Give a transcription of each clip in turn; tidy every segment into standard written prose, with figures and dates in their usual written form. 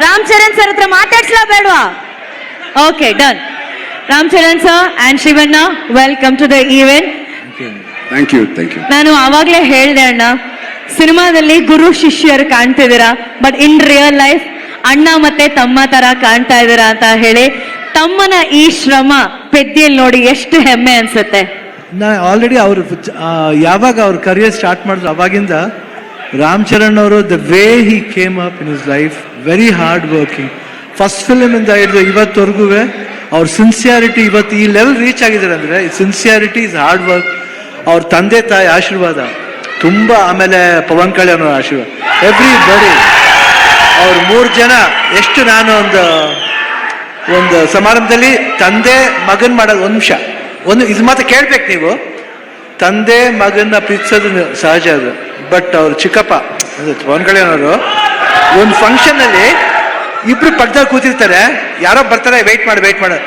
Ram Charan sir ಹತ್ರ ಮಾತಾಡ್ಸ್ಲಾ ಬೇಡವಾ? Okay, done. Ram Charan sir and Shivanna, welcome to the event. Thank you. ನಾನು ಆವಾಗ್ಲೇ ಹೇಳ್ದೆ ಅಣ್ಣ, ಸಿನಿಮಾದಲ್ಲಿ ಗುರು ಶಿಷ್ಯರು ಕಾಣ್ತಿದ್ದೀರಾ, ಬಟ್ ಇನ್ ರಿಯಲ್ ಲೈಫ್ ಅಣ್ಣ ಮತ್ತೆ ತಮ್ಮ ತರ ಕಾಣ್ತಾ ಇದ್ದೀರಾ ಅಂತ ಹೇಳಿ, ತಮ್ಮನ ಈ ಶ್ರಮ ಪೆದ್ದಿಯಲ್ಲಿ ನೋಡಿ ಎಷ್ಟು ಹೆಮ್ಮೆ ಅನ್ಸುತ್ತೆ. ನಾ ಆಲ್ರೆಡಿ ಅವರು ಯಾವಾಗ ಅವ್ರ ಕರಿಯರ್ ಸ್ಟಾರ್ಟ್ ಮಾಡಿದ್ರು ಅವಾಗಿಂದ ರಾಮ್ ಚರಣ್ ಅವರು the way he came up in his life, very hard working. First film ಇಂದ ಹಿಡಿದು ಇವತ್ತವರೆಗೂ ಅವ್ರ ಸಿನ್ಸಿಯಾರಿಟಿ, ಇವತ್ತು ಈ ಲೆವೆಲ್ ರೀಚ್ ಆಗಿದ್ದಾರೆ ಅಂದ್ರೆ ಸಿನ್ಸಿಯಾರಿಟಿ ಇಸ್ ಹಾರ್ಡ್ ವರ್ಕ್. ಅವ್ರ ತಂದೆ ತಾಯಿ ಆಶೀರ್ವಾದ ತುಂಬ, ಆಮೇಲೆ ಪವನ್ ಕಲ್ಯಾಣ್ ಅವರ ಆಶೀರ್ವಾದ, ಎವ್ರಿ ಬಡಿ. ಅವ್ರ 3 ಜನ ಎಷ್ಟು, ನಾನು ಒಂದು ಸಮಾರಂಭದಲ್ಲಿ ತಂದೆ ಮಗನ್ ಮಾಡೋದು, ಒಂದು ಇದು ಮಾತ್ರ ಕೇಳ್ಬೇಕು ನೀವು, ತಂದೆ ಮಗನ್ನ ಪ್ರೀತಿಸೋದು ಸಹಜ ಅದು, ಬಟ್ ಅವ್ರ ಚಿಕ್ಕಪ್ಪ ಪವನ್ ಕಲ್ಯಾಣ್ ಅವರು ಒಂದು ಫಂಕ್ಷನ್ ಅಲ್ಲಿ ಇಬ್ರು ಪಕ್ಕದಲ್ಲಿ ಕೂತಿರ್ತಾರೆ, ಯಾರೋ ಬರ್ತಾರೆ, ವೆಯ್ಟ್ ಮಾಡು.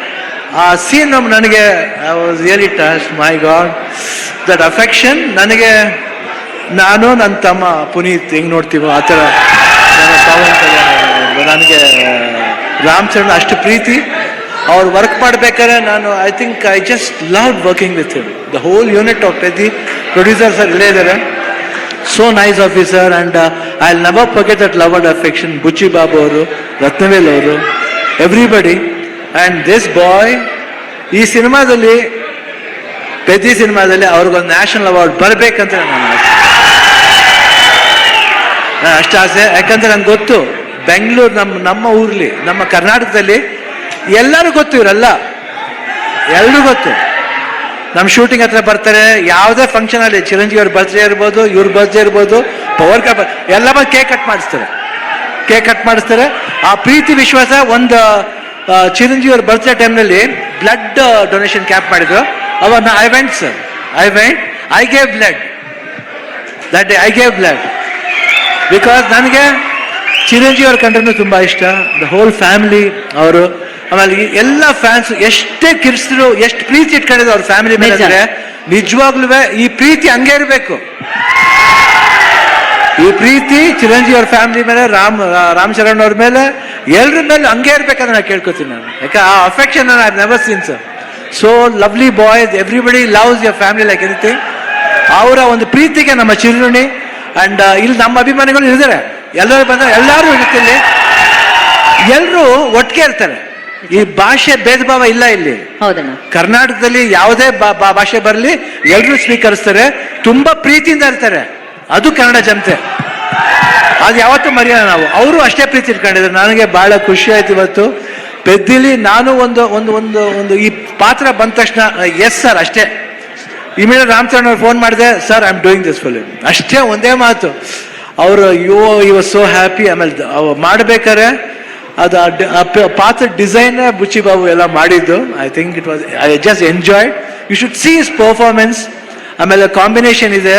ಆ ಸೀನ್ ನನಗೆ I was really touch. My god, that affection ನನಗೆ, ನಾನು ನನ್ನ ತಮ್ಮ ಪುನೀತ್ ಹೆಂಗ್ ನೋಡ್ತೀವೋ ಆ ಥರ ಪವನ್ ಕಲ್ಯಾಣ್ ನನಗೆ ರಾಮ್ ಚರಣ್ ಅಷ್ಟು ಪ್ರೀತಿ. ಅವ್ರು ವರ್ಕ್ ಮಾಡ್ಬೇಕಾದ್ರೆ ನಾನು I just love working with him. The whole unit of Peddi producers ಇಲ್ಲೇ ಇದ್ದಾರೆ. So nice officer, and I'll never forget that love and affection. Buchi Babu ಅವರು, ರತ್ನವೇಲ್ ಅವರು, everybody. And this boy, ಈ ಸಿನಿಮಾದಲ್ಲಿ, ಪೆದ್ದಿ ಸಿನಿಮಾದಲ್ಲಿ ಅವ್ರಿಗೊಂದು ನ್ಯಾಷನಲ್ ಅವಾರ್ಡ್ ಬರಬೇಕಂತ ನಾನು ಅಷ್ಟು ಆಸೆ. ಯಾಕಂದ್ರೆ ನಂಗೆ ಗೊತ್ತು, ಬೆಂಗಳೂರು ನಮ್ಮ ಊರ್ಲಿ, ನಮ್ಮ ಕರ್ನಾಟಕದಲ್ಲಿ ಎಲ್ಲರೂ ಗೊತ್ತು, ಇವರೆಲ್ಲ ಎಲ್ರೂ ಗೊತ್ತು. ನಮ್ಮ ಶೂಟಿಂಗ್ ಹತ್ರ ಬರ್ತಾರೆ, ಯಾವುದೇ ಫಂಕ್ಷನ್ ಅಲ್ಲಿ, ಚಿರಂಜೀವಿ ಅವ್ರ ಬರ್ತ್ಡೇ ಇರ್ಬೋದು, ಇವ್ರ ಬರ್ತ್ಡೇ ಇರ್ಬೋದು, ಪವರ್ ಕಟ್ ಎಲ್ಲ ಬಂದು ಕೇಕ್ ಕಟ್ ಮಾಡಿಸ್ತಾರೆ. ಆ ಪ್ರೀತಿ ವಿಶ್ವಾಸ. ಒಂದು ಚಿರಂಜೀವಿ ಅವ್ರ ಬರ್ತ್ಡೇ ಟೈಮ್ನಲ್ಲಿ ಬ್ಲಡ್ ಡೊನೇಷನ್ ಕ್ಯಾಂಪ್ ಮಾಡಿದ್ರು. ಅವಾಗ I gave blood that day. I gave blood because ನನಗೆ ಚಿರಂಜೀವಿ ಅವ್ರ ಕಂಡ್ರೂ ತುಂಬ ಇಷ್ಟ. ದ ಹೋಲ್ ಫ್ಯಾಮಿಲಿ ಅವರು, ಆಮೇಲೆ ಎಲ್ಲ ಫ್ಯಾನ್ಸ್ ಎಷ್ಟೇ ಕಿರ್ಸಿದ್ರು, ಎಷ್ಟು ಪ್ರೀತಿ ಇಟ್ಕೊಂಡಿದ್ರು ಅವ್ರ ಫ್ಯಾಮಿಲಿ ಮೇಲೆ ಅಂದ್ರೆ, ನಿಜವಾಗ್ಲೂ ಈ ಪ್ರೀತಿ ಹಂಗೆ ಇರಬೇಕು. ಈ ಪ್ರೀತಿ ಚಿರಂಜೀವಿ ಅವ್ರ ಫ್ಯಾಮಿಲಿ ಮೇಲೆ, ರಾಮ್ ಚರಣ್ ಅವ್ರ ಮೇಲೆ, ಎಲ್ರ ಮೇಲೆ ಹಂಗೆ ಇರ್ಬೇಕಂದ್ರೆ ನಾನು ಕೇಳ್ಕೊತೀನಿ ನಾನು. ಯಾಕೆ ಆ affection I never seen sir. So lovely boys, everybody loves your family like anything. ಅವರ ಒಂದು ಪ್ರೀತಿಗೆ ನಮ್ಮ ಚಿರುಣಿ. ಅಂಡ್ ಇಲ್ಲಿ ನಮ್ಮ ಅಭಿಮಾನಿಗಳು ಇದ್ದಾರೆ, ಎಲ್ಲರೂ ಬಂದ್ರೆ ಎಲ್ಲರೂ ಇರ್ತಿಲ್ಲಿ, ಎಲ್ಲರೂ ಒಟ್ಟಿಗೆ ಇರ್ತಾರೆ. ಈ ಭಾಷೆ ಭೇದ ಭಾವ ಇಲ್ಲ ಇಲ್ಲಿ. ಕರ್ನಾಟಕದಲ್ಲಿ ಯಾವುದೇ ಭಾಷೆ ಬರಲಿ ಎಲ್ಲರೂ ಸ್ವೀಕರಿಸ್ತಾರೆ, ತುಂಬಾ ಪ್ರೀತಿಯಿಂದ ಇರ್ತಾರೆ. ಅದು ಕನ್ನಡ ಜನತೆ, ಅದು ಯಾವತ್ತೂ ಮರೆಯೋಣ ನಾವು. ಅವರು ಅಷ್ಟೇ ಪ್ರೀತಿ ಇಟ್ಕೊಂಡಿದ್ದಾರೆ. ನನಗೆ ಬಹಳ ಖುಷಿ ಆಯ್ತು ಇವತ್ತು ಪೆದ್ದಿಲಿ. ನಾನು ಒಂದು ಈ ಪಾತ್ರ ಬಂದ ತಕ್ಷಣ ಎಸ್ ಸರ್ ಅಷ್ಟೇ. ಇಮಿಡಿಯೇಟ್ ರಾಮ್ ಚರಣ್ ಅವ್ರು ಫೋನ್ ಮಾಡಿದೆ, sir I am doing this film, ಅಷ್ಟೇ ಒಂದೇ ಮಾತು. ಅವರು ಯು ವಾಸ್ ಸೋ ಹ್ಯಾಪಿ. ಆಮೇಲೆ ಮಾಡ್ಬೇಕಾರೆ ಅದು ಪಾತ್ರ ಡಿಸೈನ್ ಬುಚ್ಚಿ ಬಾಬು ಎಲ್ಲ ಮಾಡಿದ್ದು. I think it was, I just enjoyed. You should see his performance. ಆಮೇಲೆ ಕಾಂಬಿನೇಷನ್ ಇದೆ,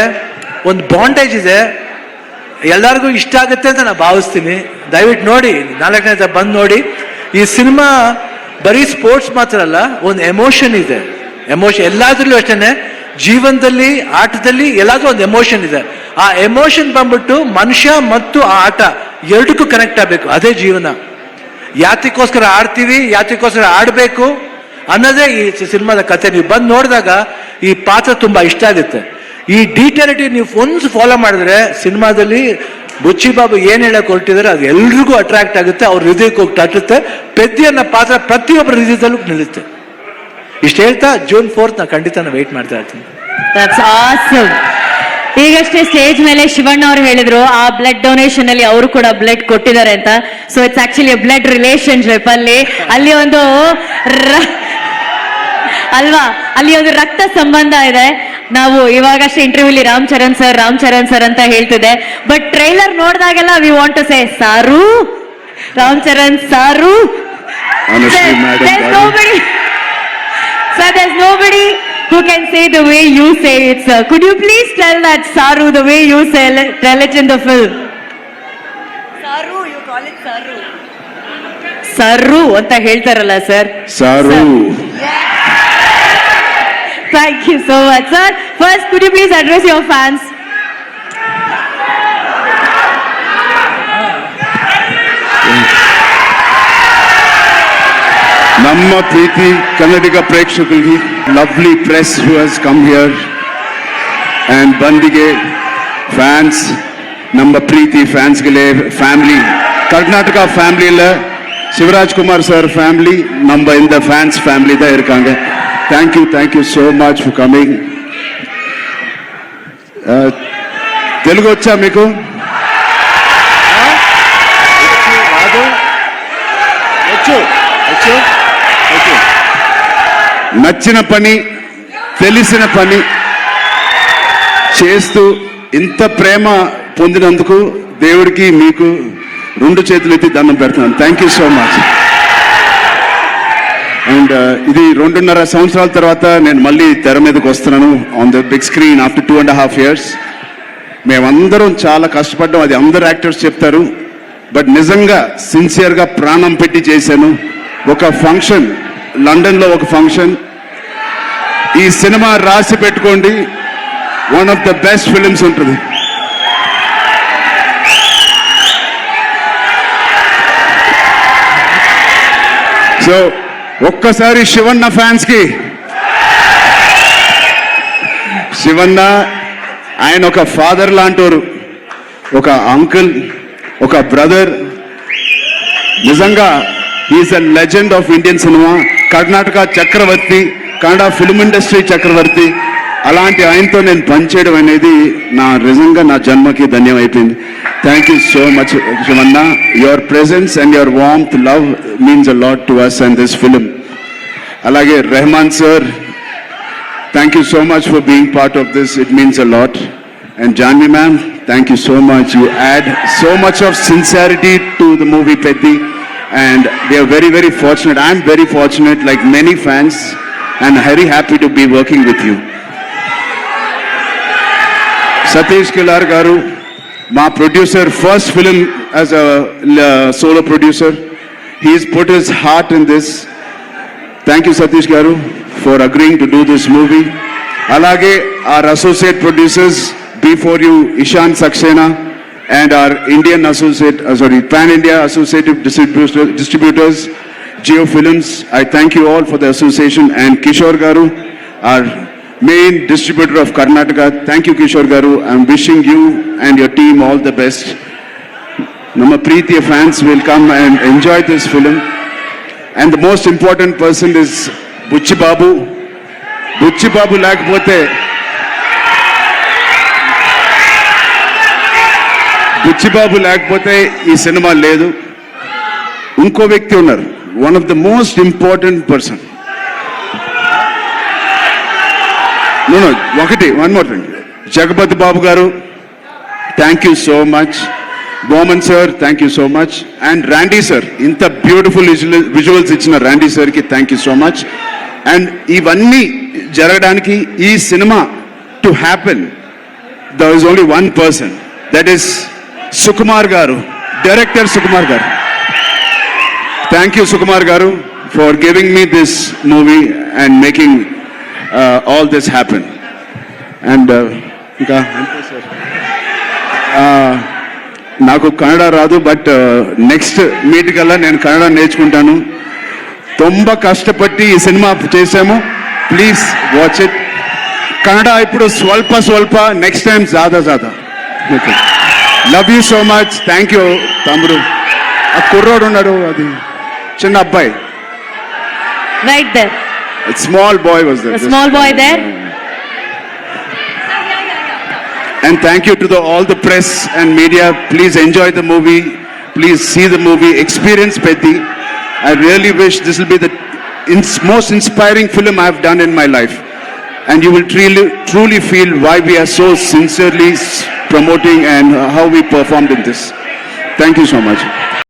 ಒಂದು ಬಾಂಡೇಜ್ ಇದೆ, ಎಲ್ಲರಿಗೂ ಇಷ್ಟ ಆಗುತ್ತೆ ಅಂತ ನಾನು ಭಾವಿಸ್ತೀನಿ. ದಯವಿಟ್ಟು ನೋಡಿ, 4ನೇ ಬಂದು ನೋಡಿ. ಈ ಸಿನಿಮಾ ಬರೀ ಸ್ಪೋರ್ಟ್ಸ್ ಮಾತ್ರ ಅಲ್ಲ, ಒಂದು ಎಮೋಷನ್ ಇದೆ. ಎಮೋಷನ್ ಎಲ್ಲಾದ್ರಲ್ಲೂ ಅಷ್ಟೇನೆ, ಜೀವನದಲ್ಲಿ, ಆಟದಲ್ಲಿ ಎಲ್ಲಾದ್ರೂ ಒಂದು ಎಮೋಷನ್ ಇದೆ. ಆ ಎಮೋಷನ್ ಬಂದ್ಬಿಟ್ಟು ಮನುಷ್ಯ ಮತ್ತು ಆ ಆಟ ಎರಡಕ್ಕೂ ಕನೆಕ್ಟ್ ಆಗಬೇಕು. ಅದೇ ಜೀವನ. ಯಾತಕ್ಕೋಸ್ಕರ ಆಡ್ತೀವಿ, ಯಾತಕ್ಕೋಸ್ಕರ ಆಡಬೇಕು ಅನ್ನೋದೇ ಈ ಸಿನಿಮಾದ ಕಥೆ. ನೀವು ಬಂದು ನೋಡಿದಾಗ ಈ ಪಾತ್ರ ತುಂಬಾ ಇಷ್ಟ ಆಗುತ್ತೆ. ಈ ಡೀಟೇಲಿಟಿ ನೀವು ಒಂದು ಫಾಲೋ ಮಾಡಿದ್ರೆ ಸಿನಿಮಾದಲ್ಲಿ ಬುಚ್ಚಿ ಬಾಬು ಏನ್ ಹೇಳಕ್ ಹೊರಟಿದ್ದಾರೆ ಅದು ಎಲ್ರಿಗೂ ಅಟ್ರಾಕ್ಟ್ ಆಗುತ್ತೆ, ಅವ್ರ ಹೃದಯಕ್ಕೆ ಹೋಗಿ ತಟ್ಟುತ್ತೆ. ಪೆದ್ದಿ ಅನ್ನೋ ಪಾತ್ರ ಪ್ರತಿಯೊಬ್ಬರ ಹೃದಯದಲ್ಲೂ ನಿಲ್ಲುತ್ತೆ. ಇಷ್ಟು ಹೇಳ್ತಾ June 4th ನಾ ಖಂಡಿತ ವೇಟ್ ಮಾಡ್ತಾ ಇರ್ತೀನಿ. ಈಗಷ್ಟೇ ಸ್ಟೇಜ್ ಮೇಲೆ ಶಿವಣ್ಣ ಅವರು ಹೇಳಿದ್ರು ಆ ಬ್ಲಡ್ ಡೊನೇಷನ್ ಅಲ್ಲಿ ಅವರು ಕೂಡ ಬ್ಲಡ್ ಕೊಟ್ಟಿದ್ದಾರೆ ಅಂತ. So it's actually blood relationship. ಅಲ್ಲಿ ಒಂದು ಅಲ್ವಾ, ಅಲ್ಲಿ ಒಂದು ರಕ್ತ ಸಂಬಂಧ ಇದೆ. ನಾವು ಇವಾಗಷ್ಟೇ ಇಂಟರ್ವ್ಯೂಲಿ ರಾಮ್ ಚರಣ್ ಸರ್ ಅಂತ ಹೇಳ್ತಿದ್ದೆ, ಬಟ್ ಟ್ರೈಲರ್ ನೋಡಿದಾಗೆಲ್ಲ we want to say sir, Ram Charan ಸಾರು. There's nobody who can say the way you say it, sir. Could you please tell that Saru the way you tell it in the film? Saru, you call it Saru. Saru anta ಹೇಳ್ತಾರಲ್ಲ sir. Saru. Thank you so much, sir. First, could you please address your fans? ನಮ್ಮ ಪ್ರೀತಿ ಕನ್ನಡಿಗ ಪ್ರೇಕ್ಷಕರಿಗೆ, lovely press who has come here and ಬಂದಿಗೆ fans, ನಮ್ಮ ಪ್ರೀತಿ ಫ್ಯಾನ್ಸ್ಗಳೇ, family Karnataka ஃபேமிலியில் Shivarajkumar sir family நம்ம இந்த ஃபேன்ஸ் ஃபேமிலி தான் இருக்காங்க. Thank you so much for coming. Telugu వచ్చా మీకు? నచ్చిన పని, తెలిసిన పని చేస్తూ ఇంత ప్రేమ పొందినందుకు దేవుడికి మీకు రెండు చేతులు ఎత్తి దండం పెడుతున్నాను. Thank you so much. And ఇది 2.5 సంవత్సరాల తర్వాత నేను మళ్ళీ తెర మీదకి వస్తున్నాను on the big screen after 2.5 years. మేమందరం చాలా కష్టపడ్డాం, అది అందరు యాక్టర్స్ చెప్తారు. బట్ నిజంగా సిన్సియర్గా ప్రాణం పెట్టి చేశాను. ఒక ఫంక్షన్, లండన్లో ఒక ఫంక్షన్, ఈ సినిమా రాసి పెట్టుకోండి, one of the best films ఉంటుంది. సో ఒక్కసారి శివన్న ఫ్యాన్స్ కి, శివన్న ఆయన ఒక ఫాదర్ లాంటోరు, ఒక అంకుల్, ఒక బ్రదర్. నిజంగా is a legend of Indian cinema, Karnataka చక్రవర్తి, కన్నడ ఫిల్మ్ ఇండస్ట్రీ చక్రవర్తి. అలాంటి ఆయనతో నేను పనిచేయడం అనేది నిజంగా నా జన్మకి ధన్యం అయిపోయింది. Thank you so much Shivanna. Your presence and your warmth, love means a lot to us and this film. అలాగే Rahman sir, thank you so much for being part of this, it means a lot. And Janhvi ma'am, thank you so much. You add so much of sincerity to the movie Peddi, and we are very, very fortunate. I am very fortunate, like many fans, and very happy to be working with you. Satish Kilar garu, my producer, first film as a solo producer. He's put his heart in this. Thank you, Satish garu, for agreeing to do this movie. Alage our associate producers before you, Ishan Saxena, and our Indian associate, Pan-India associative distributors, Geo Films. I thank you all for the association. And Kishore Garu, our main distributor of Karnataka. Thank you, Kishore Garu. I'm wishing you and your team all the best. Nama Preeti fans will come and enjoy this film. And the most important person is Buchi Babu. Buchi Babu lakapothe, Buchibabu లేకపోతే ఈ సినిమా లేదు. ఇంకో వ్యక్తి ఉన్నారు, one of the most important person. One more thing, Jagapathi Babu garu, thank you so much. Boman sir, thank you so much. And Randy sir, ఇంత beautiful visuals ఇచ్చిన Randy సార్కి thank you so much. And ఇవన్నీ జరగడానికి, ఈ సినిమా to happen, there is only one person, that is Sukumar garu, director Sukumar garu. Thank you, Sukumar garu, for giving me this movie and making all this happen. And నాకు కన్నడ రాదు, but next meet కల్లా నేను కన్నడ నేర్చుకుంటాను. ತುಂಬ కష్టపట్టి ఈ cinema చేసాము. Please watch it. Kannada ఇప్పుడు స్వల్ప, నెక్స్ట్ టైం జాదా. Okay, love you so much. Thank you తమ్ముడు. ఆ కుర్రోడు ఉన్నాడు, అది చిన్న అబ్బాయి, Right there. Small boy was The small boy there. And thank you to all the press and media. Please enjoy the movie. Please see the movie. Experience Pethi. I really wish this will be the most inspiring film I have done in my life. And you will truly feel why we are so sincerely promoting and how we performed in this. Thank you so much.